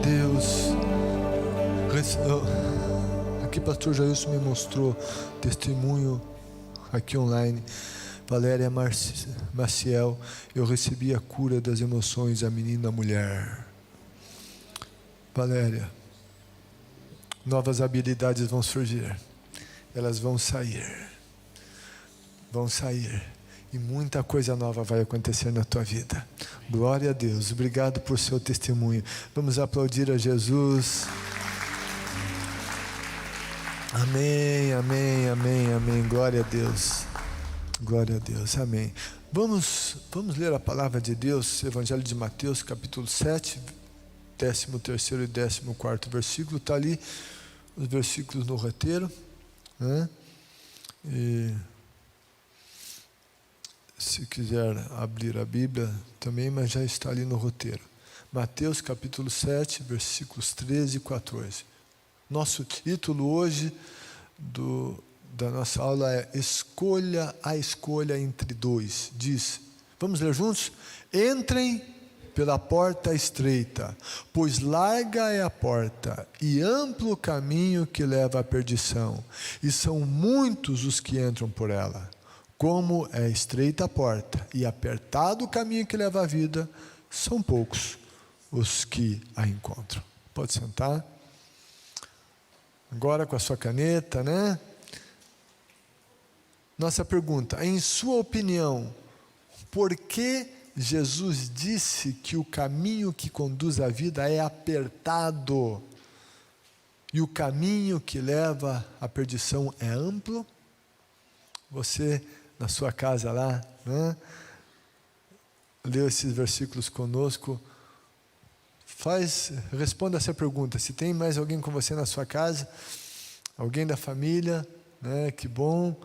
Deus. Aqui pastor Jailson me mostrou testemunho aqui online. Valéria Maciel, eu recebi a cura das emoções, a menina, a mulher. Valéria, novas habilidades vão surgir, elas vão sair, e muita coisa nova vai acontecer na tua vida. Glória a Deus, obrigado por seu testemunho. Vamos aplaudir a Jesus. Amém, amém, amém, amém. Glória a Deus. Glória a Deus, amém. Vamos ler a palavra de Deus, Evangelho de Mateus, capítulo 7, 13º e 14º versículo. Está ali os versículos no roteiro, né? E se quiser abrir a Bíblia também, mas já está ali no roteiro. Mateus capítulo 7, versículos 13 e 14. Nosso título hoje da nossa aula é Escolha a escolha entre dois. Diz, vamos ler juntos? Entrem pela porta estreita, pois larga é a porta e amplo o caminho que leva à perdição, e são muitos os que entram por ela. Como é estreita a porta e apertado o caminho que leva à vida, são poucos os que a encontram. Pode sentar. Agora com a sua caneta, né? Nossa pergunta, em sua opinião, por que Jesus disse que o caminho que conduz à vida é apertado e o caminho que leva à perdição é amplo? Você, na sua casa lá, né, leu esses versículos conosco. Responda essa pergunta. Se tem mais alguém com você na sua casa, alguém da família, né, que bom.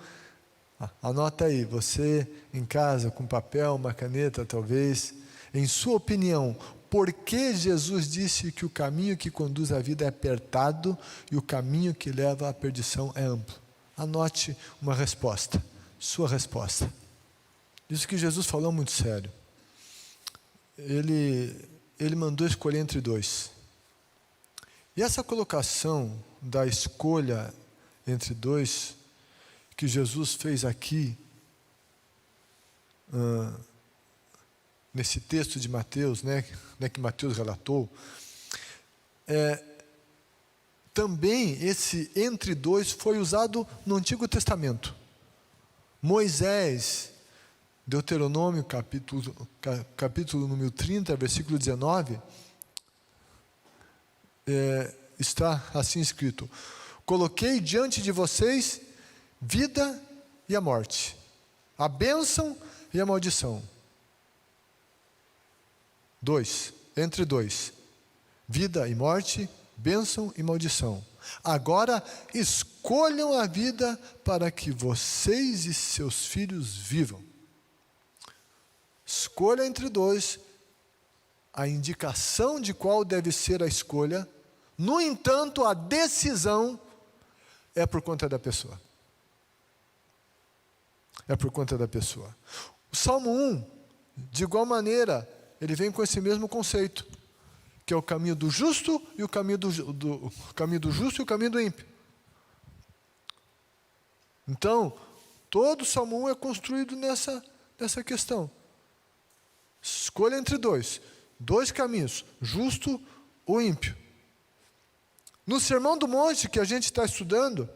Anota aí, você em casa com papel, uma caneta talvez. Em sua opinião, por que Jesus disse que o caminho que conduz à vida é apertado e o caminho que leva à perdição é amplo? Anote uma resposta, sua resposta. Isso que Jesus falou é muito sério. Ele mandou escolher entre dois. E essa colocação da escolha entre dois que Jesus fez aqui, nesse texto de Mateus, né, que Mateus relatou, também esse entre dois foi usado no Antigo Testamento. Moisés, Deuteronômio, capítulo número 30, versículo 19, está assim escrito: coloquei diante de vocês vida e a morte, a bênção e a maldição. Entre dois, vida e morte, bênção e maldição. Agora escolham a vida para que vocês e seus filhos vivam. Escolha entre dois, a indicação de qual deve ser a escolha. No entanto, a decisão é por conta da pessoa. É por conta da pessoa. O Salmo 1, de igual maneira, ele vem com esse mesmo conceito, que é o caminho do justo e o caminho do justo e o caminho do ímpio. Então, todo o Salmo 1 é construído nessa questão. Escolha entre dois caminhos, justo ou ímpio. No Sermão do Monte, que a gente está estudando,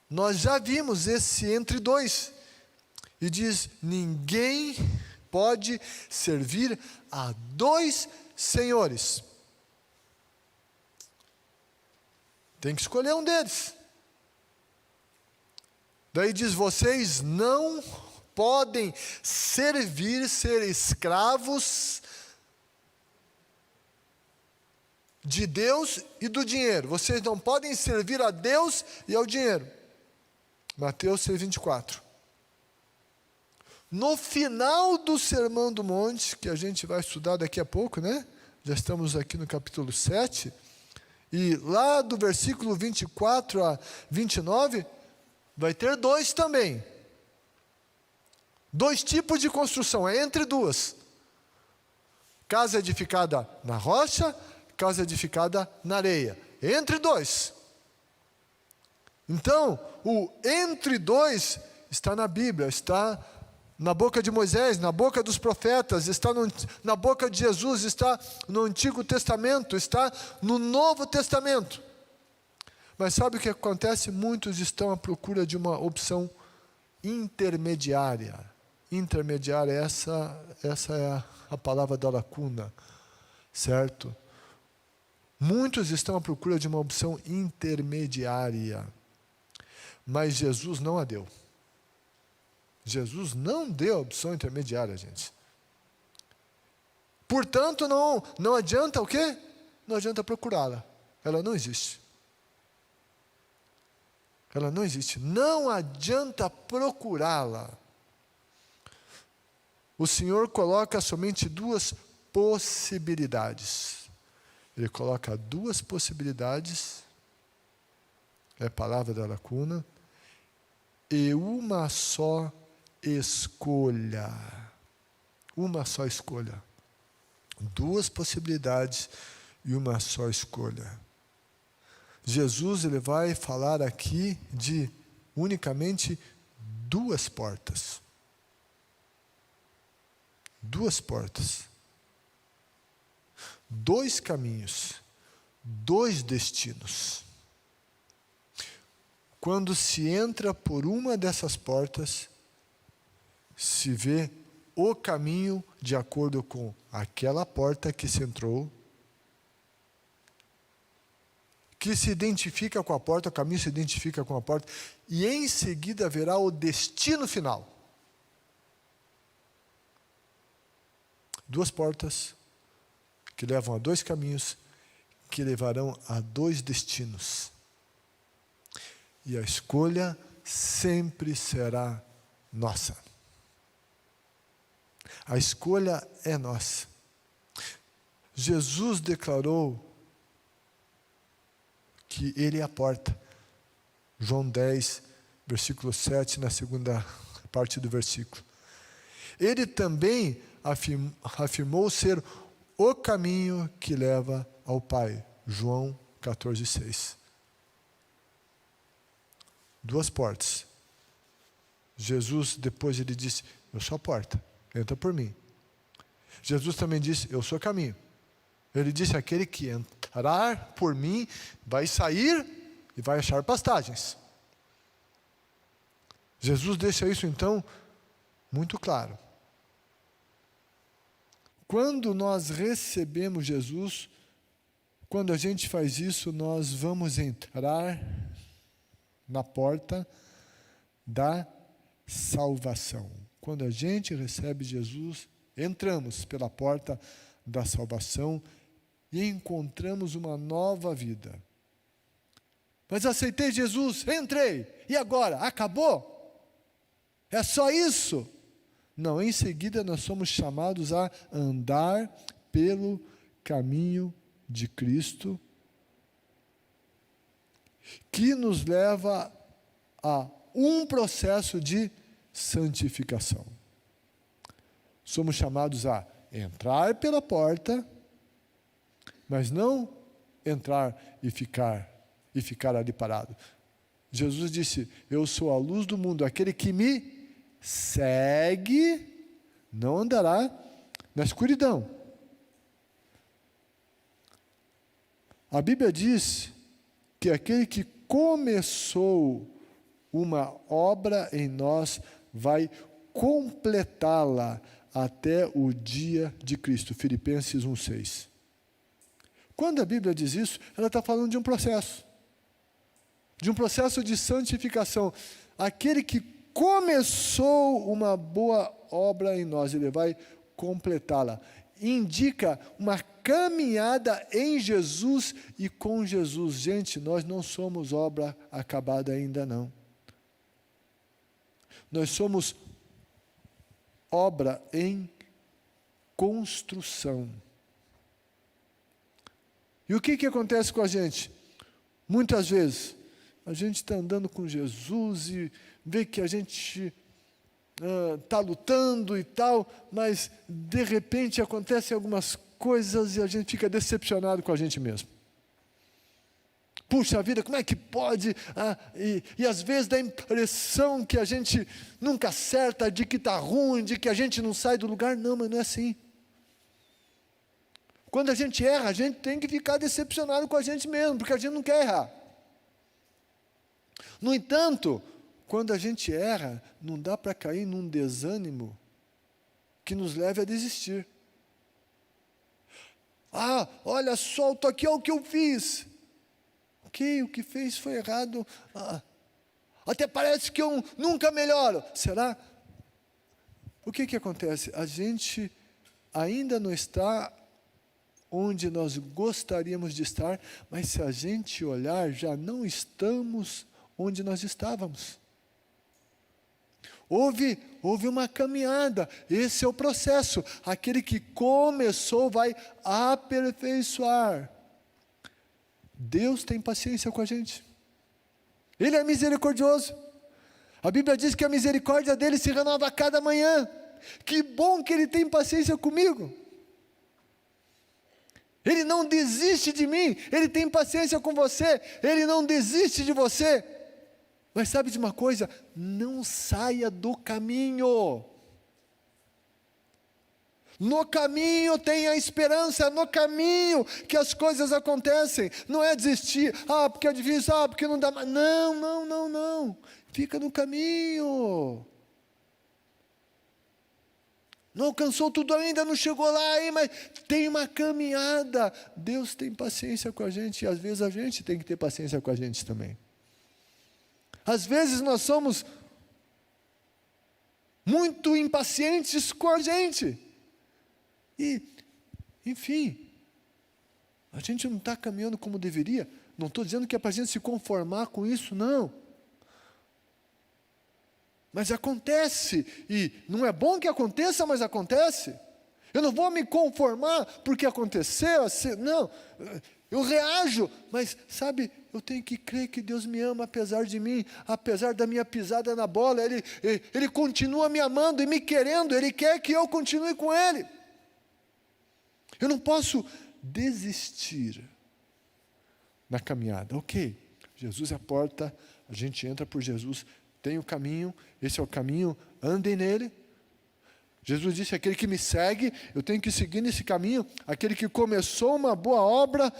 nós já vimos esse entre dois. E diz, ninguém pode servir a dois senhores. Tem que escolher um deles. Daí diz, vocês não podem ser escravos de Deus e do dinheiro. Vocês não podem servir a Deus e ao dinheiro. Mateus 6:24. No final do Sermão do Monte, que a gente vai estudar daqui a pouco, né? Já estamos aqui no capítulo 7. E lá do versículo 24 a 29, vai ter dois também. Dois tipos de construção, é entre duas. Casa edificada na rocha, casa edificada na areia. Entre dois. Então, o entre dois está na Bíblia, está na boca de Moisés, na boca dos profetas, está na boca de Jesus, está no Antigo Testamento, está no Novo Testamento. Mas sabe o que acontece? Muitos estão à procura de uma opção intermediária. Intermediária, essa é a palavra da lacuna, certo? Muitos estão à procura de uma opção intermediária, mas Jesus não a deu. Jesus não deu a opção intermediária, gente. Portanto, não adianta o quê? Não adianta procurá-la. Ela não existe. Ela não existe. Não adianta procurá-la. O Senhor coloca somente duas possibilidades. Ele coloca duas possibilidades, é a palavra da lacuna, e uma só escolha. Uma só escolha. Duas possibilidades e uma só escolha. Jesus, ele vai falar aqui de unicamente duas portas. Duas portas. Dois caminhos. Dois destinos. Quando se entra por uma dessas portas, se vê o caminho de acordo com aquela porta que se entrou, que se identifica com a porta, o caminho se identifica com a porta, e em seguida haverá o destino final. Duas portas que levam a dois caminhos, que levarão a dois destinos. E a escolha sempre será nossa. A escolha é nossa. Jesus declarou que Ele é a porta. João 10, versículo 7, na segunda parte do versículo. Ele também afirmou ser o caminho que leva ao Pai. João 14, 6. Duas portas. Jesus, depois ele disse, eu sou a porta, entra por mim. Jesus também disse, eu sou o caminho. Ele disse, aquele que entrar por mim, vai sair e vai achar pastagens. Jesus deixa isso então muito claro. Quando nós recebemos Jesus, quando a gente faz isso, nós vamos entrar na porta da salvação. Quando a gente recebe Jesus, entramos pela porta da salvação e encontramos uma nova vida. Mas aceitei Jesus, entrei, e agora? Acabou? É só isso? Não, em seguida nós somos chamados a andar pelo caminho de Cristo, que nos leva a um processo de santificação. Somos chamados a entrar pela porta, mas não entrar e ficar ali parado. Jesus disse, eu sou a luz do mundo, aquele que me segue não andará na escuridão. A Bíblia diz que aquele que começou uma obra em nós vai completá-la até o dia de Cristo. Filipenses 1,6. Quando a Bíblia diz isso, ela está falando de um processo de santificação. Aquele que começou uma boa obra em nós, ele vai completá-la. Indica uma caminhada em Jesus e com Jesus. Gente, nós não somos obra acabada ainda não. Nós somos obra em construção. E o que acontece com a gente? Muitas vezes, a gente está andando com Jesus e vê que a gente está lutando e tal, mas de repente acontecem algumas coisas e a gente fica decepcionado com a gente mesmo. Puxa vida, como é que pode? E às vezes dá a impressão que a gente nunca acerta, de que está ruim, de que a gente não sai do lugar. Não, mas não é assim. Quando a gente erra, a gente tem que ficar decepcionado com a gente mesmo, porque a gente não quer errar. No entanto, quando a gente erra, não dá para cair num desânimo que nos leve a desistir. Olha só, aqui é o que eu fiz. Ok, o que fez foi errado. Até parece que eu nunca melhoro. Será? O que acontece? A gente ainda não está onde nós gostaríamos de estar, mas se a gente olhar, já não estamos onde nós estávamos. Houve uma caminhada, esse é o processo. Aquele que começou vai aperfeiçoar. Deus tem paciência com a gente. Ele é misericordioso. A Bíblia diz que a misericórdia dele se renova a cada manhã. Que bom que ele tem paciência comigo. Ele não desiste de mim, ele tem paciência com você, ele não desiste de você. Mas sabe de uma coisa? Não saia do caminho. No caminho tem a esperança, no caminho que as coisas acontecem. Não é desistir, porque é difícil, porque não dá mais. Não. Fica no caminho. Não alcançou tudo ainda, não chegou lá, mas tem uma caminhada. Deus tem paciência com a gente, e às vezes a gente tem que ter paciência com a gente também. Às vezes nós somos muito impacientes com a gente. E, enfim, a gente não está caminhando como deveria. Não estou dizendo que é para a gente se conformar com isso, não. Mas acontece, e não é bom que aconteça, mas acontece. Eu não vou me conformar porque aconteceu, assim, não. Eu reajo, mas sabe, eu tenho que crer que Deus me ama apesar de mim, apesar da minha pisada na bola. Ele continua me amando e me querendo, Ele quer que eu continue com Ele. Eu não posso desistir na caminhada. Ok, Jesus é a porta, a gente entra por Jesus, tem o caminho, esse é o caminho, andem nele. Jesus disse, aquele que me segue, eu tenho que seguir nesse caminho. Aquele que começou uma boa obra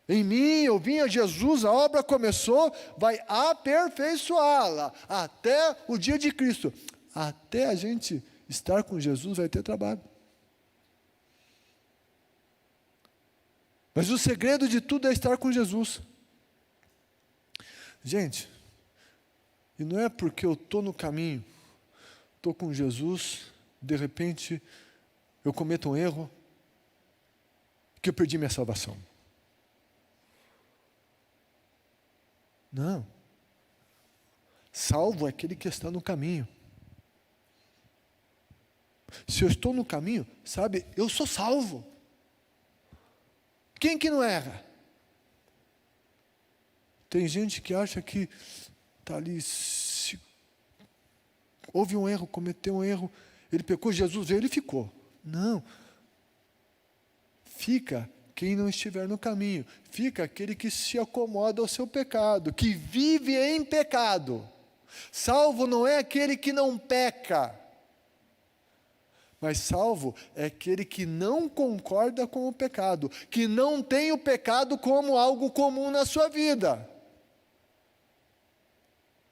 em mim, eu vim a Jesus, a obra começou, vai aperfeiçoá-la até o dia de Cristo. Até a gente estar com Jesus vai ter trabalho. Mas o segredo de tudo é estar com Jesus. Gente, e não é porque eu estou no caminho, estou com Jesus, de repente eu cometo um erro, que eu perdi minha salvação. Não. Salvo é aquele que está no caminho. Se eu estou no caminho, sabe, eu sou salvo. Quem que não erra? Tem gente que acha que está ali, houve um erro, cometeu um erro, ele pecou, Jesus veio, ele ficou. Não. Fica quem não estiver no caminho. Fica aquele que se acomoda ao seu pecado, que vive em pecado. Salvo não é aquele que não peca, mas salvo é aquele que não concorda com o pecado, que não tem o pecado como algo comum na sua vida.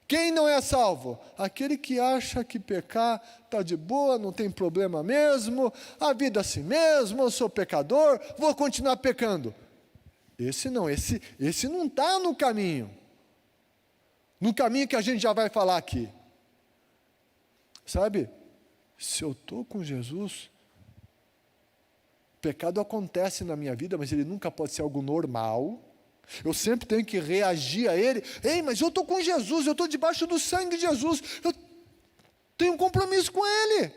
Quem não é salvo? Aquele que acha que pecar está de boa, não tem problema mesmo, a vida é assim mesmo, eu sou pecador, vou continuar pecando. Esse não está no caminho. No caminho que a gente já vai falar aqui. Sabe, se eu estou com Jesus, pecado acontece na minha vida, mas ele nunca pode ser algo normal. Eu sempre tenho que reagir a ele. Ei, mas eu estou com Jesus, eu estou debaixo do sangue de Jesus, eu tenho um compromisso com Ele.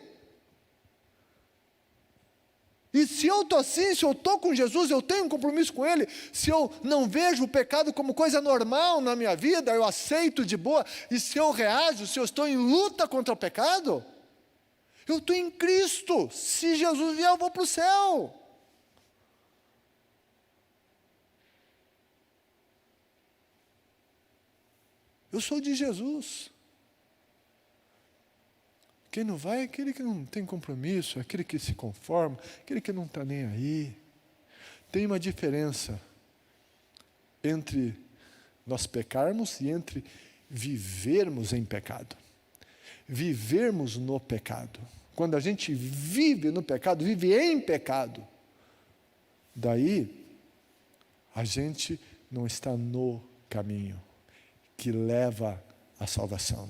E se eu estou assim, se eu estou com Jesus, eu tenho um compromisso com Ele. Se eu não vejo o pecado como coisa normal na minha vida, eu aceito de boa. E se eu reajo, se eu estou em luta contra o pecado, eu estou em Cristo. Se Jesus vier, eu vou para o céu. Eu sou de Jesus. Quem não vai é aquele que não tem compromisso, é aquele que se conforma, aquele que não está nem aí. Tem uma diferença entre nós pecarmos e entre vivermos em pecado. Vivermos no pecado. Quando a gente vive no pecado, vive em pecado, daí a gente não está no caminho que leva à salvação.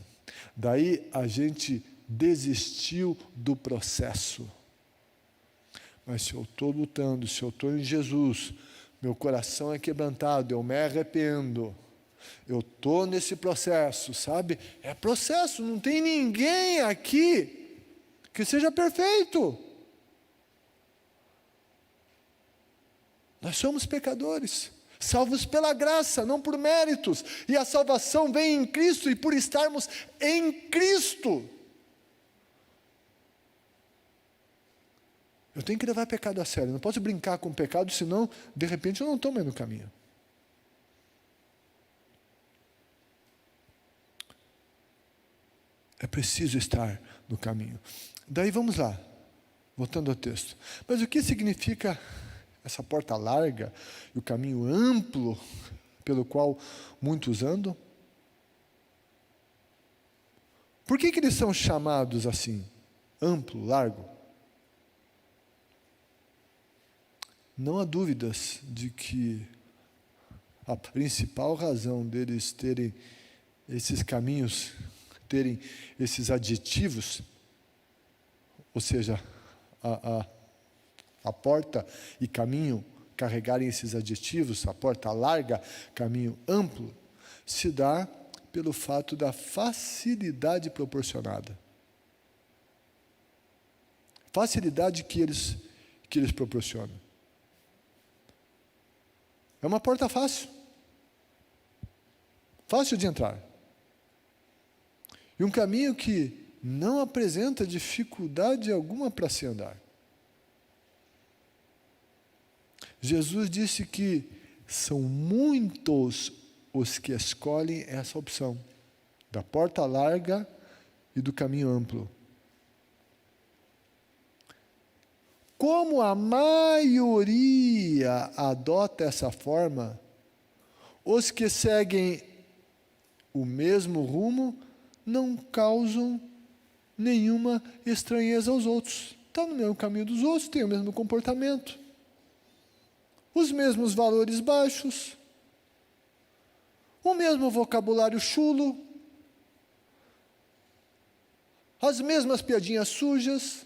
Daí a gente desistiu do processo. Mas se eu estou lutando, se eu estou em Jesus, meu coração é quebrantado, eu me arrependo, eu estou nesse processo, sabe? É processo, não tem ninguém aqui que seja perfeito. Nós somos pecadores, salvos pela graça, não por méritos. E a salvação vem em Cristo, e por estarmos em Cristo, eu tenho que levar pecado a sério, não posso brincar com o pecado, senão, de repente, eu não estou mais no caminho. É preciso estar no caminho. Daí vamos lá, voltando ao texto. Mas o que significa essa porta larga e o caminho amplo pelo qual muitos andam? Por que eles são chamados assim? Amplo, largo? Não há dúvidas de que a principal razão deles terem esses caminhos, terem esses adjetivos, ou seja, a porta e caminho carregarem esses adjetivos, a porta larga, caminho amplo, se dá pelo fato da facilidade proporcionada. Facilidade que eles proporcionam. É uma porta fácil. Fácil de entrar. E um caminho que não apresenta dificuldade alguma para se andar. Jesus disse que são muitos os que escolhem essa opção, da porta larga e do caminho amplo. Como a maioria adota essa forma, os que seguem o mesmo rumo não causam nenhuma estranheza aos outros. Está no mesmo caminho dos outros, tem o mesmo comportamento, os mesmos valores baixos, o mesmo vocabulário chulo, as mesmas piadinhas sujas,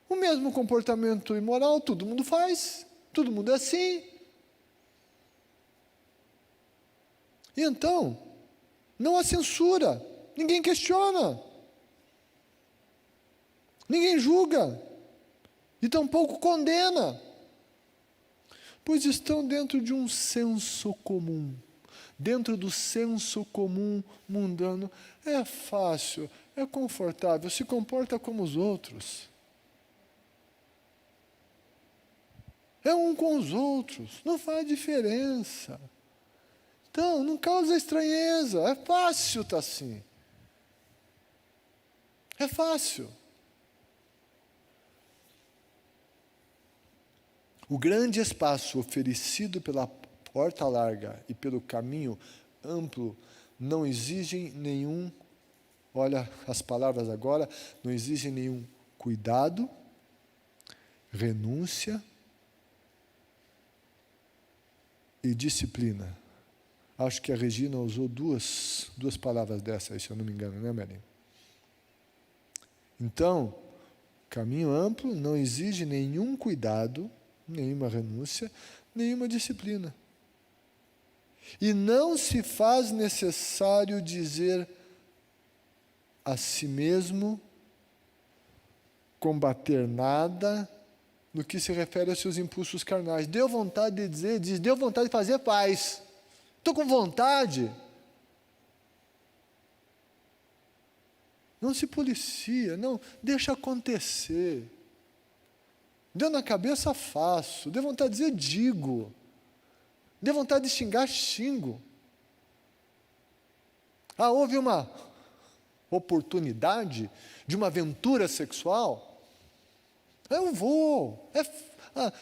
o mesmo comportamento imoral, todo mundo faz, todo mundo é assim. E então, não há censura, ninguém questiona, ninguém julga, e tampouco condena, pois estão dentro de um senso comum. Dentro do senso comum mundano, é fácil, é confortável, se comporta como os outros. É um com os outros, não faz diferença. Então, não causa estranheza, é fácil estar assim. É fácil. O grande espaço oferecido pela porta larga e pelo caminho amplo não exigem nenhum, olha as palavras agora, não exigem nenhum cuidado, renúncia e disciplina. Acho que a Regina usou duas palavras dessas, se eu não me engano, né, Maria? Então, caminho amplo não exige nenhum cuidado, nenhuma renúncia, nenhuma disciplina. E não se faz necessário dizer a si mesmo, combater nada, no que se refere aos seus impulsos carnais. Deu vontade de dizer, diz, deu vontade de fazer, faz. Estou com vontade. Não se policia, não, deixa acontecer. Deu na cabeça, faço. Deu vontade de dizer, digo. Deu vontade de xingar, xingo. Houve uma oportunidade de uma aventura sexual? Eu vou.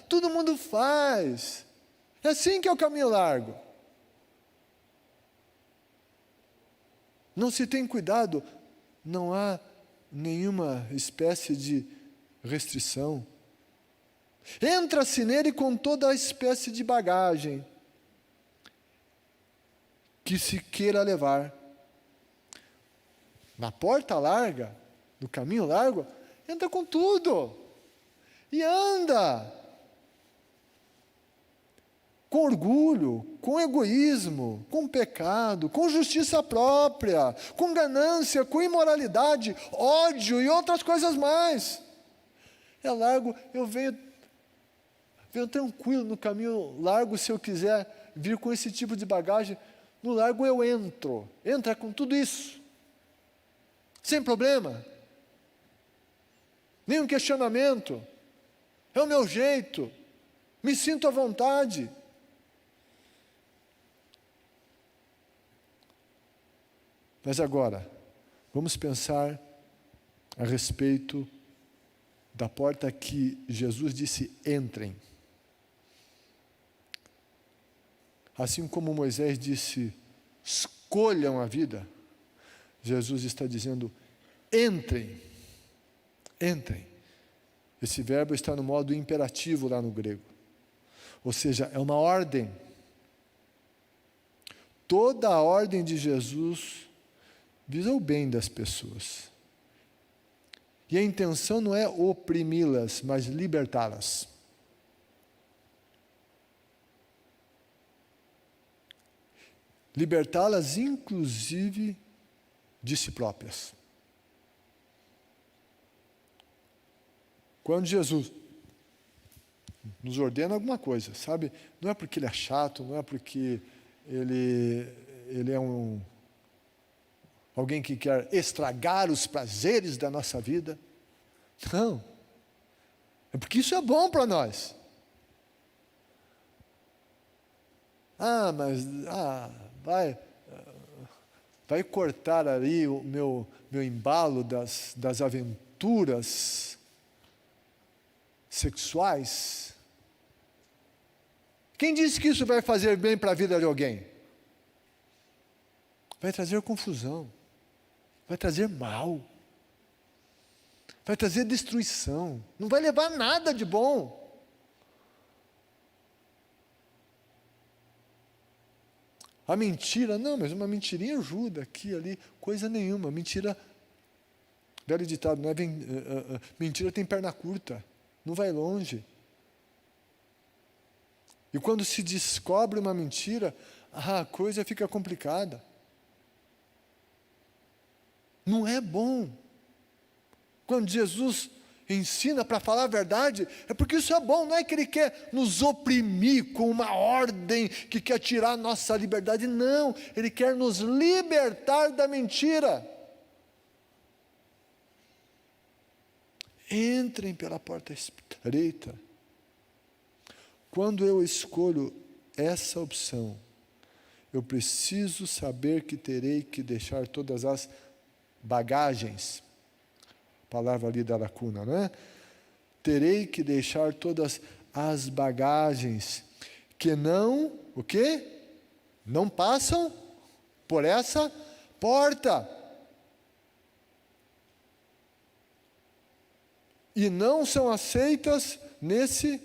Todo mundo faz. É assim que é o caminho largo. Não se tem cuidado, não há nenhuma espécie de restrição. Entra-se nele com toda a espécie de bagagem que se queira levar. Na porta larga, no caminho largo, entra com tudo. E anda. Com orgulho, com egoísmo, com pecado, com justiça própria, com ganância, com imoralidade, ódio e outras coisas mais. É largo, eu venho tranquilo no caminho largo, se eu quiser vir com esse tipo de bagagem, no largo eu entro, entra com tudo isso, sem problema, nenhum questionamento, é o meu jeito, me sinto à vontade. Mas agora, vamos pensar a respeito da porta que Jesus disse: entrem. Assim como Moisés disse: escolham a vida, Jesus está dizendo: entrem, entrem. Esse verbo está no modo imperativo lá no grego, ou seja, é uma ordem. Toda a ordem de Jesus visa o bem das pessoas. E a intenção não é oprimi-las, mas libertá-las. Libertá-las, inclusive, de si próprias. Quando Jesus nos ordena alguma coisa, sabe? Não é porque ele é chato, não é porque ele é alguém que quer estragar os prazeres da nossa vida. Não. É porque isso é bom para nós. Vai cortar ali o meu embalo das aventuras sexuais? Quem disse que isso vai fazer bem para a vida de alguém? Vai trazer confusão, vai trazer mal, vai trazer destruição, não vai levar nada de bom. A mentira, não, mas uma mentirinha ajuda aqui, ali, coisa nenhuma. Mentira, velho ditado, não é mentira tem perna curta, não vai longe. E quando se descobre uma mentira, a coisa fica complicada. Não é bom. Quando Jesus ensina para falar a verdade, é porque isso é bom, não é que ele quer nos oprimir com uma ordem que quer tirar a nossa liberdade, não, ele quer nos libertar da mentira. Entrem pela porta estreita. Quando eu escolho essa opção, eu preciso saber que terei que deixar todas as bagagens, palavra ali da lacuna, né? Terei que deixar todas as bagagens que não, o quê? Não passam por essa porta. E não são aceitas nesse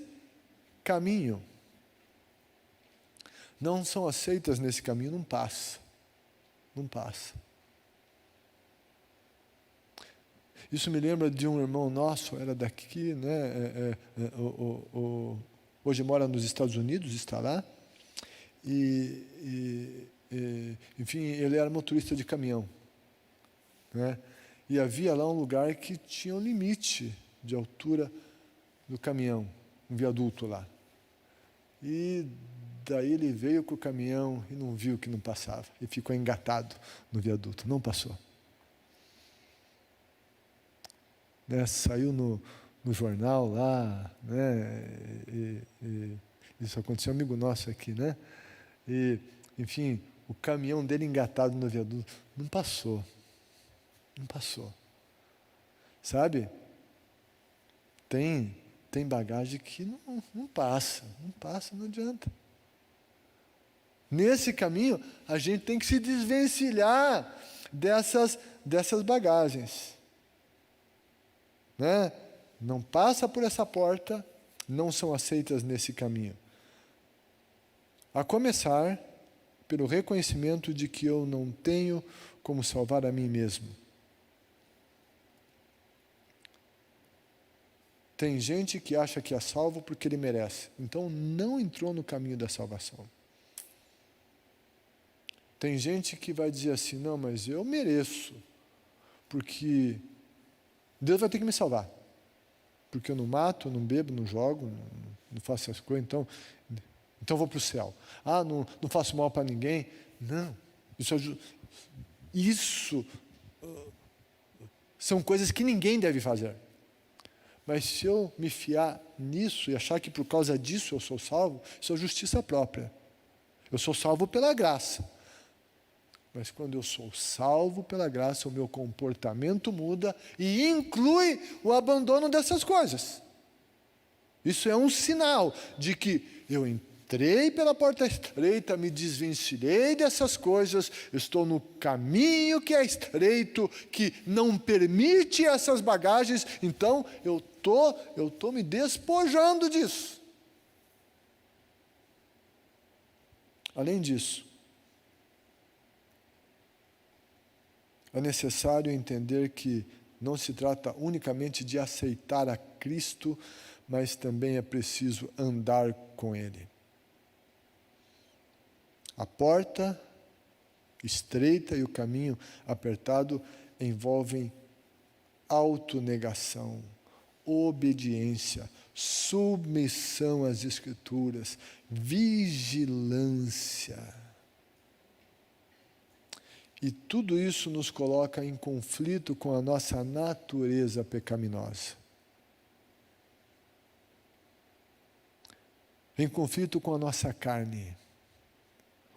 caminho. Não são aceitas nesse caminho, não passa. Não passa. Isso me lembra de um irmão nosso, era daqui, né? Hoje mora nos Estados Unidos, está lá. Enfim, ele era motorista de caminhão, né? E havia lá um lugar que tinha um limite de altura do caminhão, um viaduto lá. E daí ele veio com o caminhão e não viu que não passava. E ficou engatado no viaduto, não passou. Né, saiu no jornal lá, né, isso aconteceu, amigo nosso aqui, né, e, enfim, o caminhão dele engatado no viaduto. Não passou. Não passou. Sabe? Tem bagagem que não passa. Não passa, não adianta. Nesse caminho, a gente tem que se desvencilhar dessas bagagens. Né? Não passa por essa porta, não são aceitas nesse caminho. A começar pelo reconhecimento de que eu não tenho como salvar a mim mesmo. Tem gente que acha que é salvo porque ele merece. Então não entrou no caminho da salvação. Tem gente que vai dizer assim, não, mas eu mereço, porque Deus vai ter que me salvar. Porque eu não mato, não bebo, não jogo, não faço essas coisas, então vou para o céu. Ah, não faço mal para ninguém. Não. Isso são coisas que ninguém deve fazer. Mas se eu me fiar nisso e achar que por causa disso eu sou salvo, isso é justiça própria. Eu sou salvo pela graça. Mas quando eu sou salvo pela graça, o meu comportamento muda e inclui o abandono dessas coisas. Isso é um sinal de que eu entrei pela porta estreita, me desvencilhei dessas coisas, estou no caminho que é estreito, que não permite essas bagagens, então eu tô me despojando disso. Além disso, é necessário entender que não se trata unicamente de aceitar a Cristo, mas também é preciso andar com Ele. A porta estreita e o caminho apertado envolvem autonegação, obediência, submissão às Escrituras, vigilância. E tudo isso nos coloca em conflito com a nossa natureza pecaminosa. Em conflito com a nossa carne.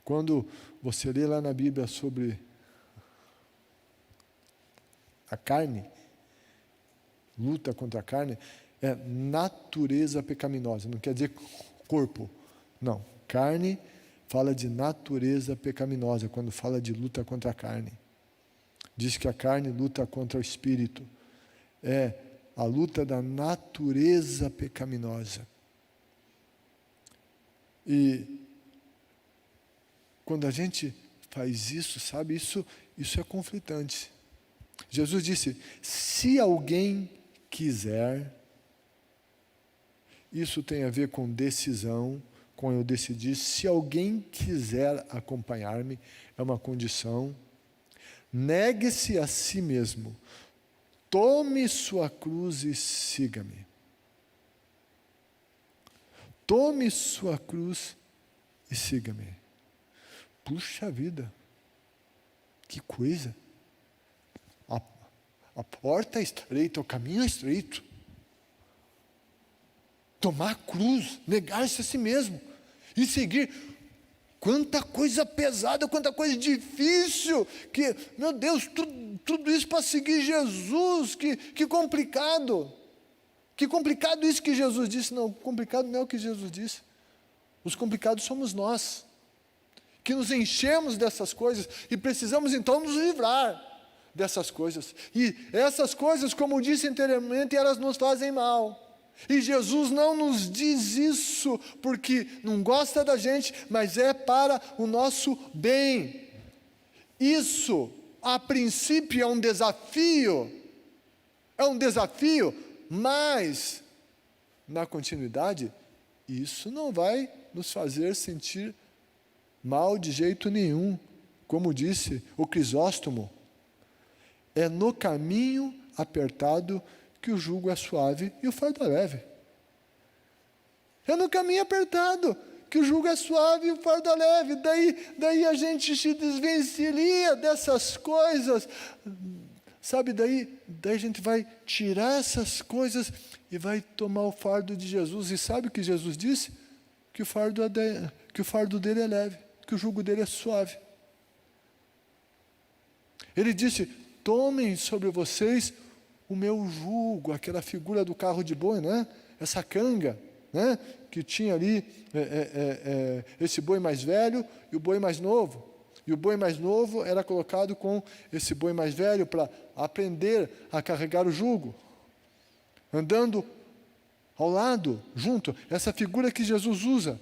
Quando você lê lá na Bíblia sobre a carne, luta contra a carne, é natureza pecaminosa, não quer dizer corpo. Não, carne fala de natureza pecaminosa, quando fala de luta contra a carne. Diz que a carne luta contra o espírito. É a luta da natureza pecaminosa. E quando a gente faz isso, sabe, isso é conflitante. Jesus disse, se alguém quiser, isso tem a ver com decisão, com eu decidir, se alguém quiser acompanhar-me, é uma condição, negue-se a si mesmo, tome sua cruz e siga-me. Tome sua cruz e siga-me. Puxa vida, que coisa. A porta é estreita, o caminho é estreito. Tomar a cruz, negar-se a si mesmo e seguir. Quanta coisa pesada, quanta coisa difícil, que, meu Deus, tudo isso para seguir Jesus, que complicado. Que complicado isso que Jesus disse. Não, complicado não é o que Jesus disse. Os complicados somos nós, que nos enchemos dessas coisas e precisamos então nos livrar dessas coisas. E essas coisas, como disse anteriormente, elas nos fazem mal. E Jesus não nos diz isso porque não gosta da gente, mas é para o nosso bem. Isso, a princípio, é um desafio, mas, na continuidade, isso não vai nos fazer sentir mal de jeito nenhum. Como disse o Crisóstomo, é no caminho apertado que o jugo é suave e o fardo é leve. É no caminho apertado que o jugo é suave e o fardo é leve. Daí a gente se desvencilha dessas coisas. Sabe, daí a gente vai tirar essas coisas e vai tomar o fardo de Jesus. E sabe o que Jesus disse? Que o fardo dele é leve, que o jugo dele é suave. Ele disse: tomem sobre vocês o meu jugo, aquela figura do carro de boi, né? Essa canga, né? Que tinha ali esse boi mais velho e o boi mais novo. E o boi mais novo era colocado com esse boi mais velho para aprender a carregar o jugo, andando ao lado, junto. Essa figura que Jesus usa.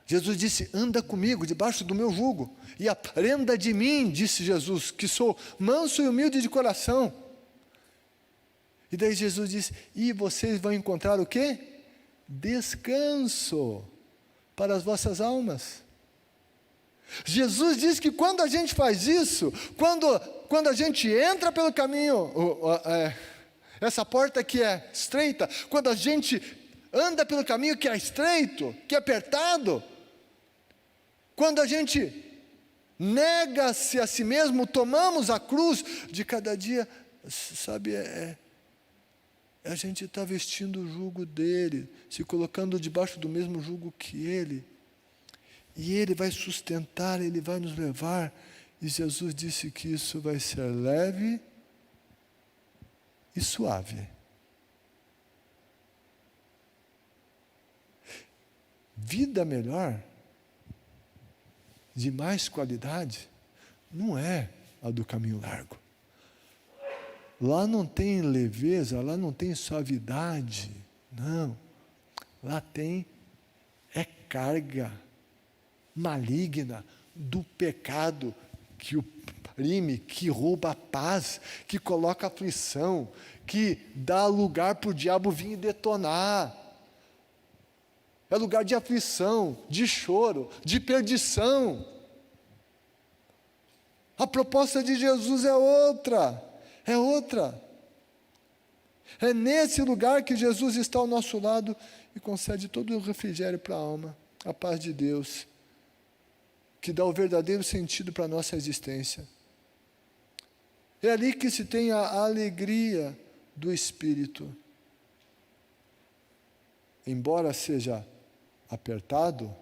Jesus disse: anda comigo, debaixo do meu jugo, e aprenda de mim, disse Jesus, que sou manso e humilde de coração. E daí Jesus disse: e vocês vão encontrar o quê? Descanso para as vossas almas. Jesus diz que quando a gente faz isso, quando a gente entra pelo caminho, essa porta que é estreita, quando a gente anda pelo caminho que é estreito, que é apertado, quando a gente nega-se a si mesmo, tomamos a cruz de cada dia, sabe, a gente está vestindo o jugo dele, se colocando debaixo do mesmo jugo que ele, e ele vai sustentar, ele vai nos levar, e Jesus disse que isso vai ser leve e suave. Vida melhor, de mais qualidade, não é a do caminho largo. Lá não tem leveza, lá não tem suavidade, não. Lá tem carga maligna do pecado que oprime, que rouba a paz, que coloca aflição, que dá lugar para o diabo vir e detonar. É lugar de aflição, de choro, de perdição. A proposta de Jesus é outra. É outra. É nesse lugar que Jesus está ao nosso lado e concede todo o refrigério para a alma, a paz de Deus, que dá o verdadeiro sentido para a nossa existência. É ali que se tem a alegria do Espírito. Embora seja apertado,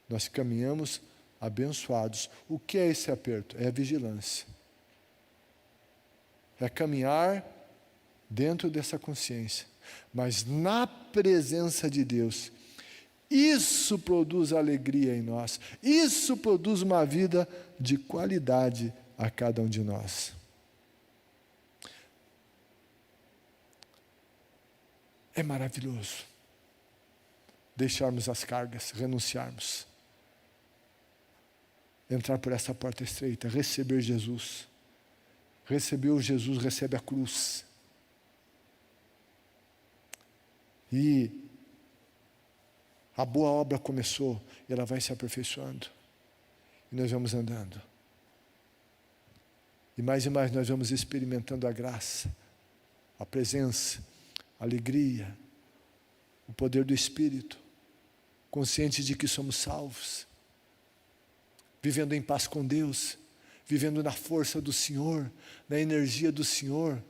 nós caminhamos abençoados. O que é esse aperto? É a vigilância. É caminhar dentro dessa consciência, mas na presença de Deus. Isso produz alegria em nós. Isso produz uma vida de qualidade a cada um de nós. É maravilhoso deixarmos as cargas, renunciarmos, entrar por essa porta estreita, receber Jesus. Recebeu Jesus, recebe a cruz. E a boa obra começou, e ela vai se aperfeiçoando. E nós vamos andando. E mais nós vamos experimentando a graça, a presença, a alegria, o poder do Espírito, conscientes de que somos salvos, vivendo em paz com Deus, vivendo na força do Senhor, na energia do Senhor.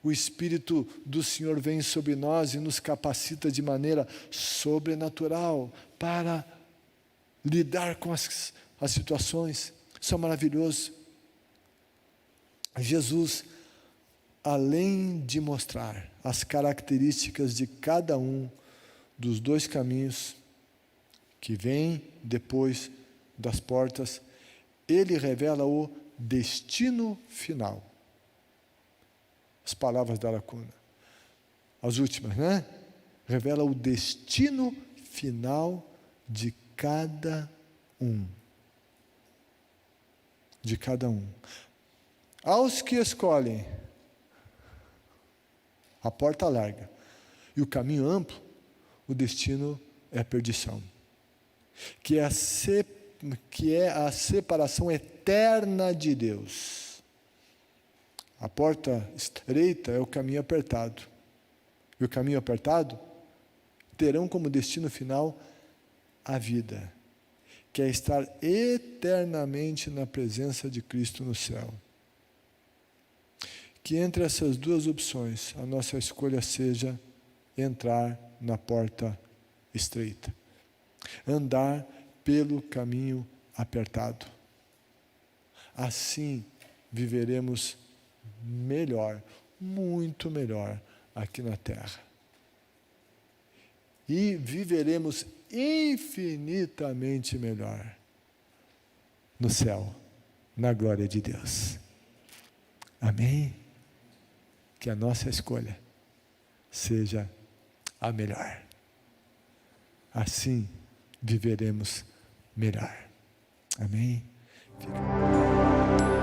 O Espírito do Senhor vem sobre nós e nos capacita de maneira sobrenatural para lidar com as situações. Isso é maravilhoso. Jesus, além de mostrar as características de cada um dos dois caminhos que vem depois das portas, ele revela o destino final. As palavras da lacuna, as últimas, né? Revela o destino final de cada um. De cada um. Aos que escolhem a porta larga e o caminho amplo, o destino é a perdição, que é a separação eterna de Deus. A porta estreita é o caminho apertado. E o caminho apertado terão como destino final a vida, que é estar eternamente na presença de Cristo no céu. Que entre essas duas opções, a nossa escolha seja entrar na porta estreita. Andar pelo caminho apertado. Assim viveremos melhor, muito melhor aqui na terra. E viveremos infinitamente melhor no céu, na glória de Deus. Amém? Que a nossa escolha seja a melhor. Assim viveremos melhor. Amém? Fica.